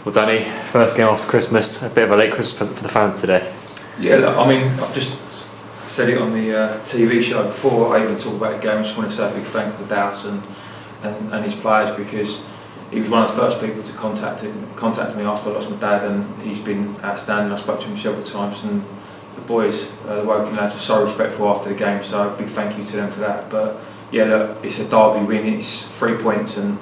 Well, Danny, first game after Christmas, a bit of a late Christmas present for the fans today. Yeah, look, I mean, I've just said it on the TV show before I even talk about the game. I just want to say a big thanks to Dallas and his players, because he was one of the first people to contact me after I lost my dad, and he's been outstanding. I spoke to him several times, and the boys, the Woking lads, were so respectful after the game, so a big thank you to them for that. But yeah, look, it's a derby win, it's 3 points and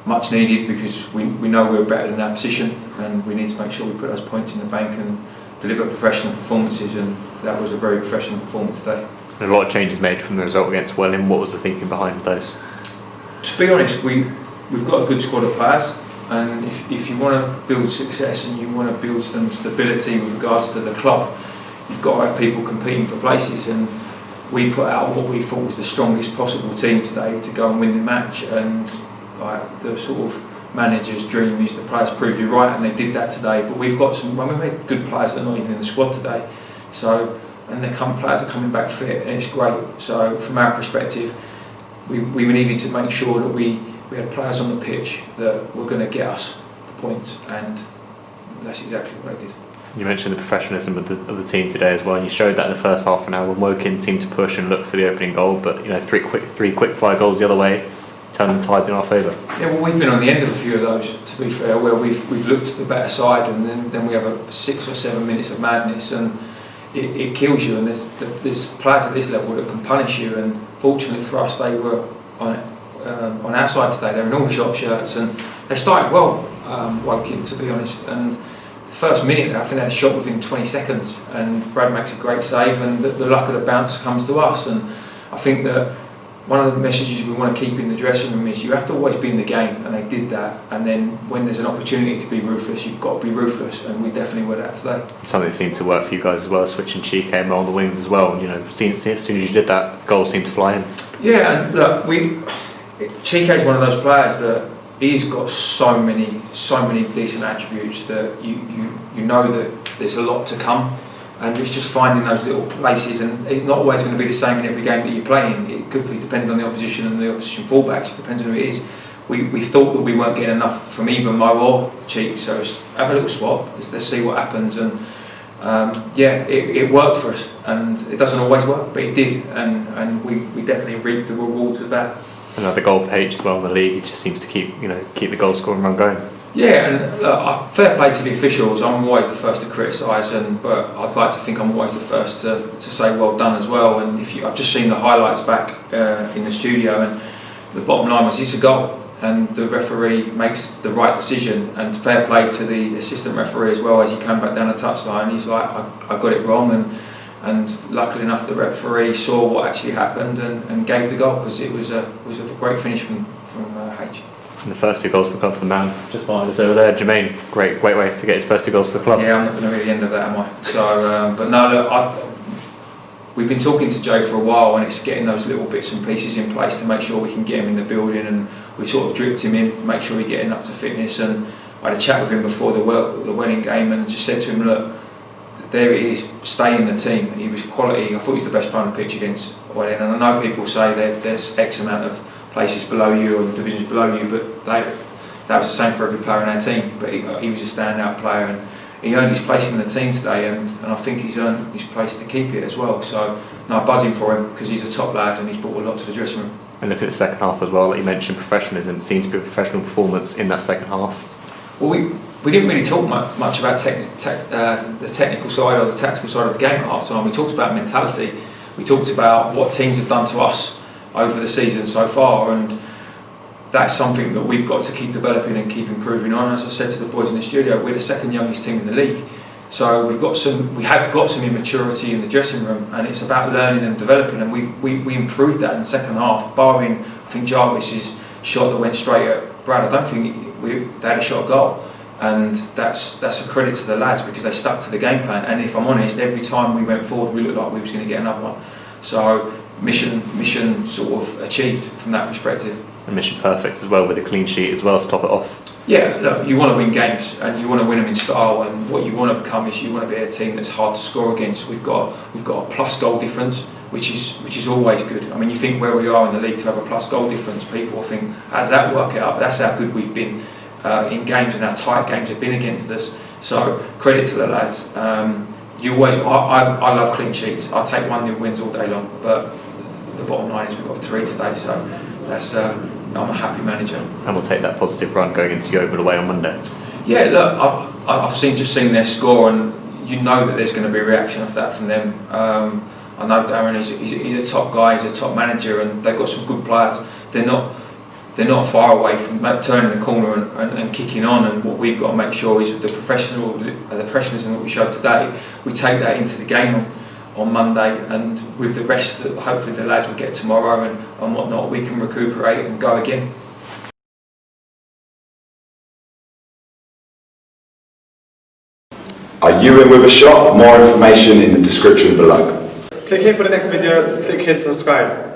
much needed, because we know we're better than our position, and we need to make sure we put those points in the bank and deliver professional performances, and that was a very professional performance today. And a lot of changes made from the result against Welling. What was the thinking behind those? To be honest, we've got a good squad of players, and if you want to build success and you want to build some stability with regards to the club, you've got to have people competing for places, and we put out what we thought was the strongest possible team today to go and win the match. And like, the sort of manager's dream is the players prove you right, and they did that today. But we've got some, we made good players that are not even in the squad today, so, and players are coming back fit, and it's great. So from our perspective, we needed to make sure that we had players on the pitch that were going to get us the points, and that's exactly what they did. You mentioned the professionalism of the team today as well, and you showed that in the first half an hour when Woking seemed to push and look for the opening goal, but three quick fire goals the other way turned the tides in our favour. Yeah, well, we've been on the end of a few of those, to be fair, where we've looked at the better side, and then we have a 6 or 7 minutes of madness, and it kills you. And there's players at this level that can punish you, and fortunately for us, they were on our side today. They were in all shot shirts, and they started well, Woking, to be honest. And the first minute, I think they had a shot within 20 seconds, and Brad makes a great save, and the luck of the bounce comes to us. And I think that one of the messages we want to keep in the dressing room is you have to always be in the game, and they did that. And then when there's an opportunity to be ruthless, you've got to be ruthless, and we definitely were that today. Something that seemed to work for you guys as well, switching Cheek on the wings as well. As soon as you did that, goals seemed to fly in. Yeah, and look, Cheek is one of those players that he's got so many decent attributes that you know that there's a lot to come. And it's just finding those little places, and it's not always going to be the same in every game that you're playing. It could be depending on the opposition and the opposition fullbacks. It depends on who it is. We thought that we weren't getting enough from either Mo or Cheek, so have a little swap. Let's see what happens. And it worked for us, and it doesn't always work, but it did, and we definitely reaped the rewards of that. Another goal for H as well in the league. He just seems to keep the goal scoring run going. Yeah, and fair play to the officials. I'm always the first to criticise, but I'd like to think I'm always the first to say well done as well. And I've just seen the highlights back in the studio, and the bottom line was it's a goal, and the referee makes the right decision. And fair play to the assistant referee as well, as he came back down the touchline. He's like, I got it wrong, and luckily enough the referee saw what actually happened and gave the goal, because it was a great finish from H. And the first 2 goals for the club for the man just behind us over there, Jermaine. Great way to get his first 2 goals for the club. Yeah, I'm not going to read the end of that, am I? So, but no, look, we've been talking to Joe for a while, and it's getting those little bits and pieces in place to make sure we can get him in the building, and we sort of dripped him in, make sure we're getting up to fitness. And I had a chat with him before the Welling game, and just said to him, look, there it is, stay in the team. He was quality. I thought he was the best player on the pitch against Welling, and I know people say there's X amount of places below you or divisions below you, but that was the same for every player in our team. But he was a standout player, and he earned his place in the team today, and I think he's earned his place to keep it as well. So no, buzzing for him, because he's a top lad and he's brought a lot to the dressing room. And look at the second half as well, like you mentioned, professionalism. It seems to be a professional performance in that second half. Well, we didn't really talk much about the technical side or the tactical side of the game at half time. We talked about mentality. We talked about what teams have done to us over the season so far, and that's something that we've got to keep developing and keep improving on. As I said to the boys in the studio, we're the second youngest team in the league, so we have got some immaturity in the dressing room, and it's about learning and developing. And we improved that in the second half, barring I think Jarvis's shot that went straight at Brad. I don't think they had a shot goal, and that's a credit to the lads, because they stuck to the game plan. And if I'm honest, every time we went forward, we looked like we was going to get another one. So mission sort of achieved from that perspective. And mission perfect as well, with a clean sheet as well to top it off. Yeah, look, you want to win games, and you want to win them in style, and what you want to become is you want to be a team that's hard to score against. We've got a plus goal difference, which is always good. I mean, you think where we are in the league to have a plus goal difference, people think, how does that work out? But that's how good we've been. in games, and how tight games have been against us. So credit to the lads. I love clean sheets. I'll take 1-0 wins all day long, but the bottom line is we've got 3 today, so that's I'm a happy manager. And we'll take that positive run going into Yeovil away on Monday. Yeah, look, I've just seen their score, and you know that there's going to be a reaction of that from them. I know Darren, he's a top guy, he's a top manager, and they've got some good players. They're not far away from turning the corner and kicking on. And what we've got to make sure is the professionalism that we showed today, we take that into the game on Monday, and with the rest that hopefully the lads will get tomorrow and whatnot, we can recuperate and go again. Are you in with a shot? More information in the description below. Click here for the next video, click here to subscribe.